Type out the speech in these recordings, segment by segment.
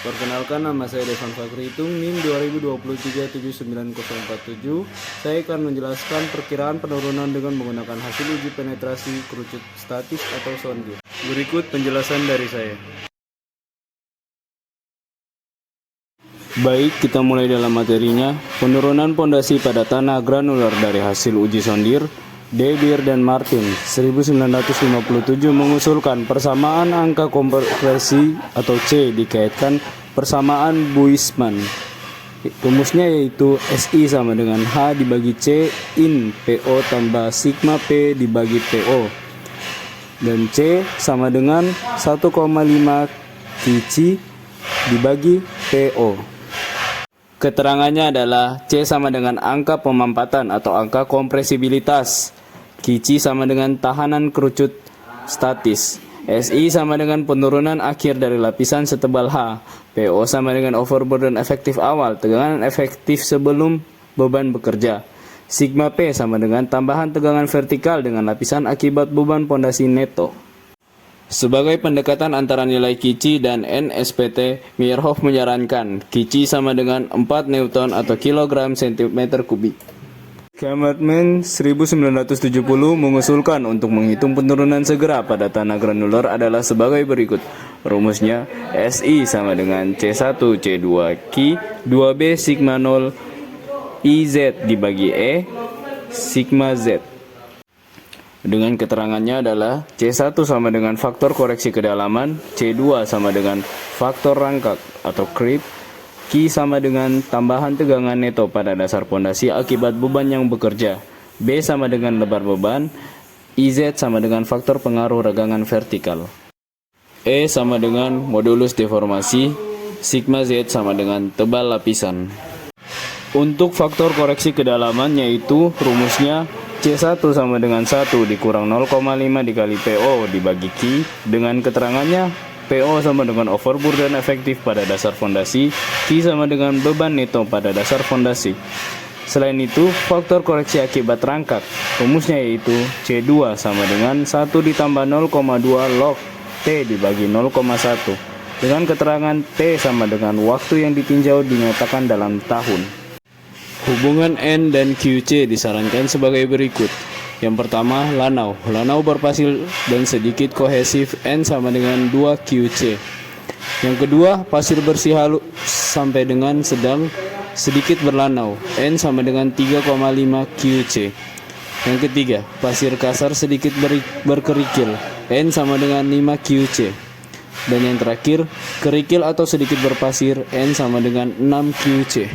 Perkenalkan, nama saya Devan Fakrihitung, NIM 2023-79047. Saya akan menjelaskan perkiraan penurunan dengan menggunakan hasil uji penetrasi kerucut statis atau sondir. Berikut penjelasan dari saya. Baik, kita mulai dalam materinya. Penurunan pondasi pada tanah granular dari hasil uji sondir De Beer dan Martin 1957 mengusulkan persamaan angka kompresi atau C dikaitkan persamaan Buisman. Rumusnya yaitu SI sama dengan H dibagi C in PO tambah sigma P dibagi PO, dan C sama dengan 1,5 Qc dibagi PO. Keterangannya adalah C sama dengan angka pemampatan atau angka kompresibilitas, Qc sama dengan tahanan kerucut statis, SI sama dengan penurunan akhir dari lapisan setebal H, PO sama dengan overburden efektif awal, tegangan efektif sebelum beban bekerja, sigma P sama dengan tambahan tegangan vertikal dengan lapisan akibat beban pondasi neto. Sebagai pendekatan antara nilai Qc dan NSPT, Meyerhof menyarankan Qc sama dengan 4 Newton atau kilogram cm kubik. Schaemartman 1970 mengusulkan untuk menghitung penurunan segera pada tanah granular adalah sebagai berikut. Rumusnya SI sama dengan C1 C2 Q 2B sigma 0 IZ dibagi E sigma Z. Dengan keterangannya adalah C1 sama dengan faktor koreksi kedalaman, C2 sama dengan faktor rangkak atau creep, Q sama dengan tambahan tegangan neto pada dasar pondasi akibat beban yang bekerja, B sama dengan lebar beban, IZ sama dengan faktor pengaruh regangan vertikal, E sama dengan modulus deformasi, sigma Z sama dengan tebal lapisan. Untuk faktor koreksi kedalaman yaitu rumusnya C1 sama dengan 1 dikurang 0,5 dikali PO dibagi Q, dengan keterangannya PO sama dengan overburden efektif pada dasar fondasi, Q sama dengan beban neto pada dasar fondasi. Selain itu, faktor koreksi akibat rangkak, rumusnya yaitu C2 sama dengan 1 ditambah 0,2 log T dibagi 0,1, dengan keterangan T sama dengan waktu yang ditinjau dinyatakan dalam tahun. Hubungan N dan QC disarankan sebagai berikut. Yang pertama, lanau. Lanau berpasir dan sedikit kohesif, N sama dengan 2 QC. Yang kedua, pasir bersih halus sampai dengan sedang sedikit berlanau, N sama dengan 3,5 QC. Yang ketiga, pasir kasar sedikit berkerikil, N sama dengan 5 QC. Dan yang terakhir, kerikil atau sedikit berpasir, N sama dengan 6 QC.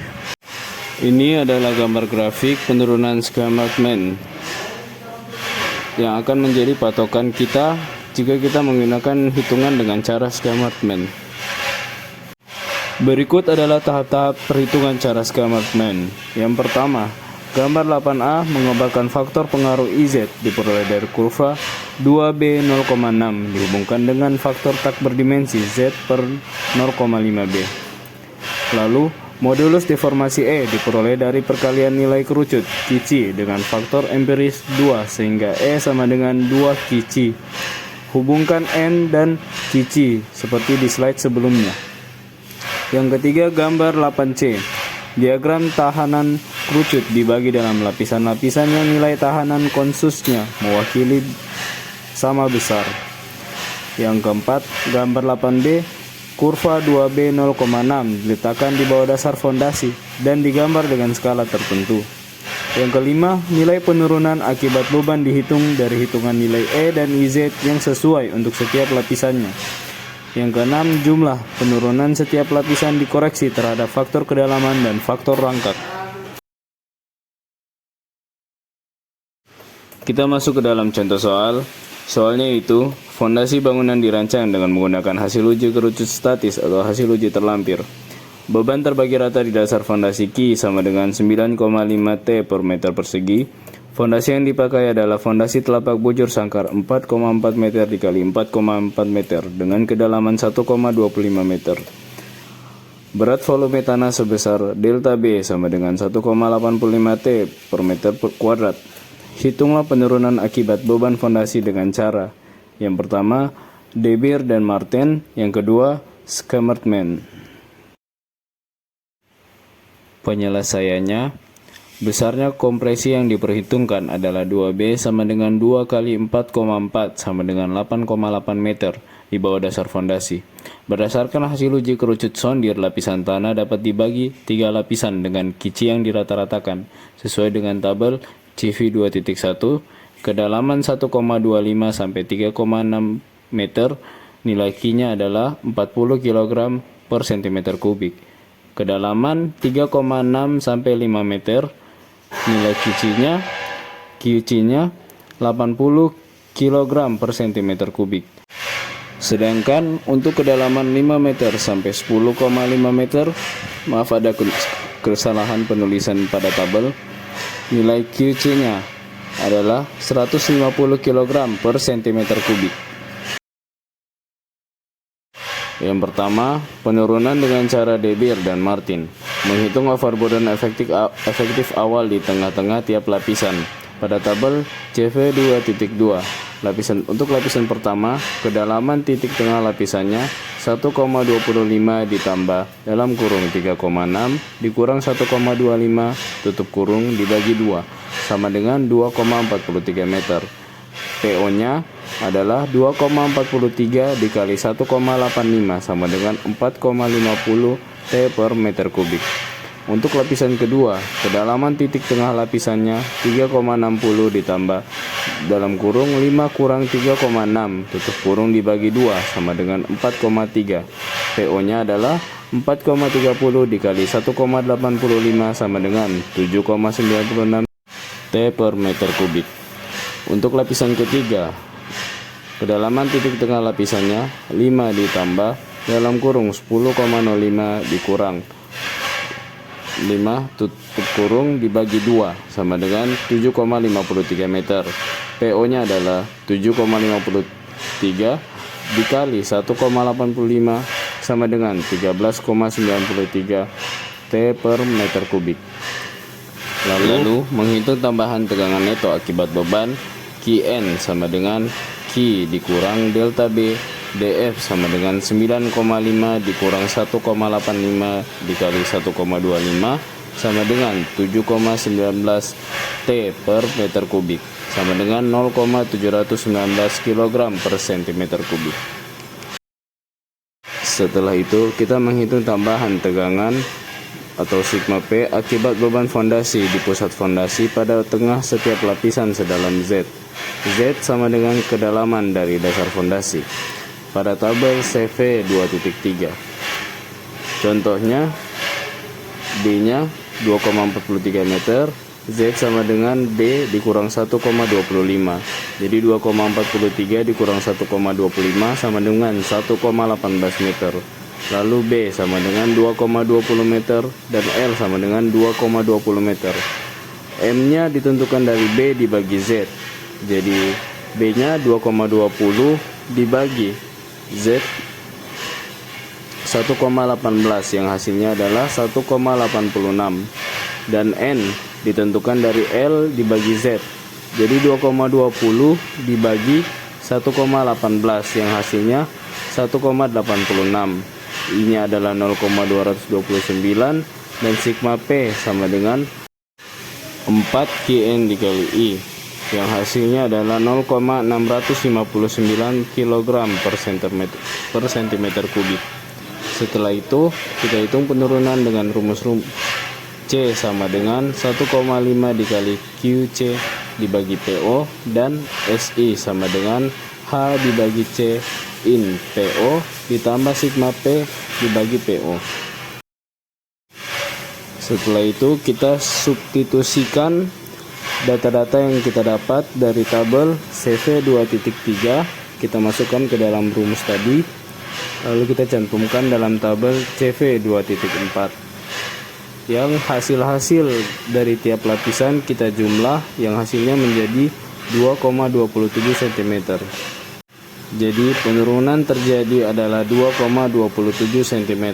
Ini adalah gambar grafik penurunan Schaemartman yang akan menjadi patokan kita jika kita menggunakan hitungan dengan cara Schaemartman. Berikut adalah tahap-tahap perhitungan cara Schaemartman. Yang pertama, gambar 8A menggambarkan faktor pengaruh IZ diperoleh dari kurva 2B 0,6 dihubungkan dengan faktor tak berdimensi Z per 0,5B. Lalu, modulus deformasi E diperoleh dari perkalian nilai kerucut Qc dengan faktor empiris 2 sehingga E sama dengan 2 Qc. Hubungkan N dan Qc seperti di slide sebelumnya. Yang ketiga, gambar 8C. Diagram tahanan kerucut dibagi dalam lapisan-lapisan yang nilai tahanan konsusnya mewakili sama besar. Yang keempat, gambar 8B. Kurva 2B 0,6 diletakkan di bawah dasar fondasi dan digambar dengan skala tertentu. Yang kelima, nilai penurunan akibat beban dihitung dari hitungan nilai E dan IZ yang sesuai untuk setiap lapisannya. Yang keenam, jumlah penurunan setiap lapisan dikoreksi terhadap faktor kedalaman dan faktor rangkak. Kita masuk ke dalam contoh soal. Soalnya itu, fondasi bangunan dirancang dengan menggunakan hasil uji kerucut statis atau hasil uji terlampir. Beban terbagi rata di dasar fondasi Q sama dengan 9,5 T per meter persegi. Fondasi yang dipakai adalah fondasi telapak bujur sangkar 4,4 meter dikali 4,4 meter dengan kedalaman 1,25 meter. Berat volume tanah sebesar delta B sama dengan 1,85 T per meter kuadrat. Hitunglah penurunan akibat beban fondasi dengan cara yang pertama, De Beer dan Martin, yang kedua, Schaemartman. Penyelesaiannya, besarnya kompresi yang diperhitungkan adalah 2B sama dengan 2 kali 4,4 sama dengan 8,8 meter di bawah dasar fondasi. Berdasarkan hasil uji kerucut sondir, lapisan tanah dapat dibagi 3 lapisan dengan kici yang dirata-ratakan sesuai dengan tabel CV 2.1. Kedalaman 1,25 sampai 3,6 meter, nilai Q-nya adalah 40 kg per cm kubik. Kedalaman 3,6 sampai 5 meter, nilai QC-nya 80 kg per cm kubik. Sedangkan untuk kedalaman 5 meter sampai 10,5 meter, maaf ada kesalahan penulisan pada tabel, nilai QC-nya adalah 150 kg per cm kubik. Yang pertama, penurunan dengan cara De Beer dan Martin. Menghitung overburden efektif awal di tengah-tengah tiap lapisan. Pada tabel CV 2.2, untuk lapisan pertama, kedalaman titik tengah lapisannya 1,25 ditambah dalam kurung 3,6 dikurang 1,25 tutup kurung dibagi 2 sama dengan 2,43 meter. PO-nya adalah 2,43 dikali 1,85 sama dengan 4,50 T per meter kubik. Untuk lapisan kedua, kedalaman titik tengah lapisannya 3,60 ditambah dalam kurung 5 kurang 3,6 tutup kurung dibagi 2 sama dengan 4,3. PO-nya adalah 4,30 dikali 1,85 sama dengan 7,96 T per meter kubik. Untuk lapisan ketiga, kedalaman titik tengah lapisannya 5 ditambah dalam kurung 10,05 dikurang 5 tutup kurung dibagi 2 sama dengan 7,53 meter. PO-nya adalah 7,53 dikali 1,85 sama dengan 13,93 T per meter kubik. Lalu menghitung tambahan tegangan neto akibat beban. Qn sama dengan Q dikurang delta B, DF sama dengan 9,5 dikurang 1,85 dikali 1,25 sama dengan 7,19 T per meter kubik sama dengan 0,719 kg per cm kubik. Setelah itu kita menghitung tambahan tegangan atau sigma P akibat beban fondasi di pusat fondasi pada tengah setiap lapisan sedalam Z. Z sama dengan kedalaman dari dasar fondasi pada tabel CV 2.3. Contohnya, D-nya 2,43 meter, Z sama dengan D dikurang 1,25. Jadi 2,43 dikurang 1,25 sama dengan 1,18 meter. Lalu B sama dengan 2,20 meter dan L sama dengan 2,20 meter. M-nya ditentukan dari B dibagi Z. Jadi B-nya 2,20 dibagi Z 1,18 yang hasilnya adalah 1,86 dan N ditentukan dari L dibagi Z. Jadi 2,20 dibagi 1,18 yang hasilnya 1,86. I-nya adalah 0,229 dan sigma P sama dengan 4 Qn dikali I yang hasilnya adalah 0,659 kg per cm kubik. Setelah itu kita hitung penurunan dengan rumus C sama dengan 1,5 dikali QC dibagi PO dan SI sama dengan H dibagi C in PO ditambah sigma P dibagi PO. Setelah itu kita substitusikan data-data yang kita dapat dari tabel CV 2.3, kita masukkan ke dalam rumus tadi, lalu kita cantumkan dalam tabel CV 2.4. Yang hasil-hasil dari tiap lapisan kita jumlah, yang hasilnya menjadi 2,27 cm. Jadi penurunan terjadi adalah 2,27 cm.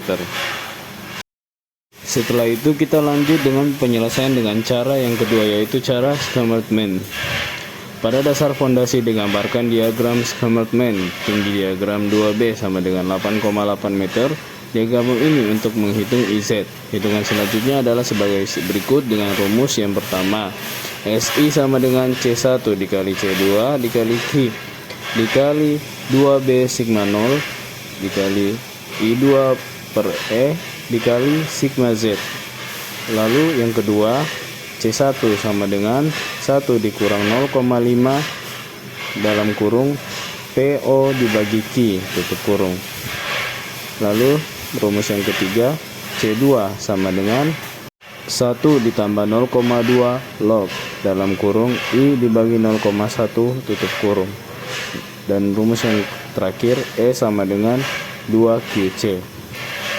Setelah itu kita lanjut dengan penyelesaian dengan cara yang kedua, yaitu cara Schmerman. Pada dasar fondasi digambarkan diagram Schmerman. Tinggi diagram 2B sama dengan 8,8 meter, diagram ini untuk menghitung IZ. Hitungan selanjutnya adalah sebagai berikut dengan rumus yang pertama. SI sama dengan C1 dikali C2 dikali Q dikali 2B sigma 0 dikali I2 per E dikali sigma Z. Lalu yang kedua, C1 sama dengan 1 dikurang 0,5 dalam kurung PO dibagi Q tutup kurung. Lalu rumus yang ketiga, C2 sama dengan 1 ditambah 0,2 log dalam kurung I dibagi 0,1 tutup kurung. Dan rumus yang terakhir, E sama dengan 2QC.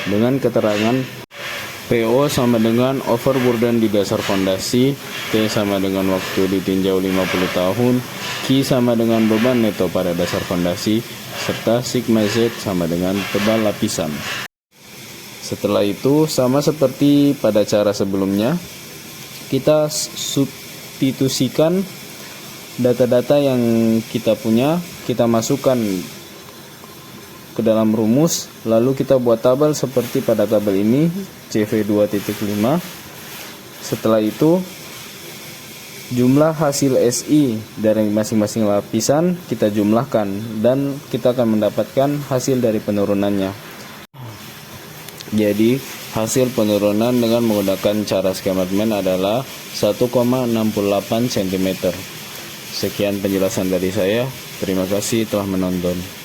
Dengan keterangan PO sama dengan overburden di dasar fondasi, T sama dengan waktu ditinjau 50 tahun, Q sama dengan beban neto pada dasar fondasi, serta sigma Z sama dengan tebal lapisan. Setelah itu, sama seperti pada cara sebelumnya, kita substitusikan data-data yang kita punya, kita masukkan ke dalam rumus, lalu kita buat tabel seperti pada tabel ini, CV2.5. Setelah itu, jumlah hasil SI dari masing-masing lapisan kita jumlahkan, dan kita akan mendapatkan hasil dari penurunannya. Jadi, hasil penurunan dengan menggunakan cara skemamen adalah 1,68 cm. Sekian penjelasan dari saya. Terima kasih telah menonton.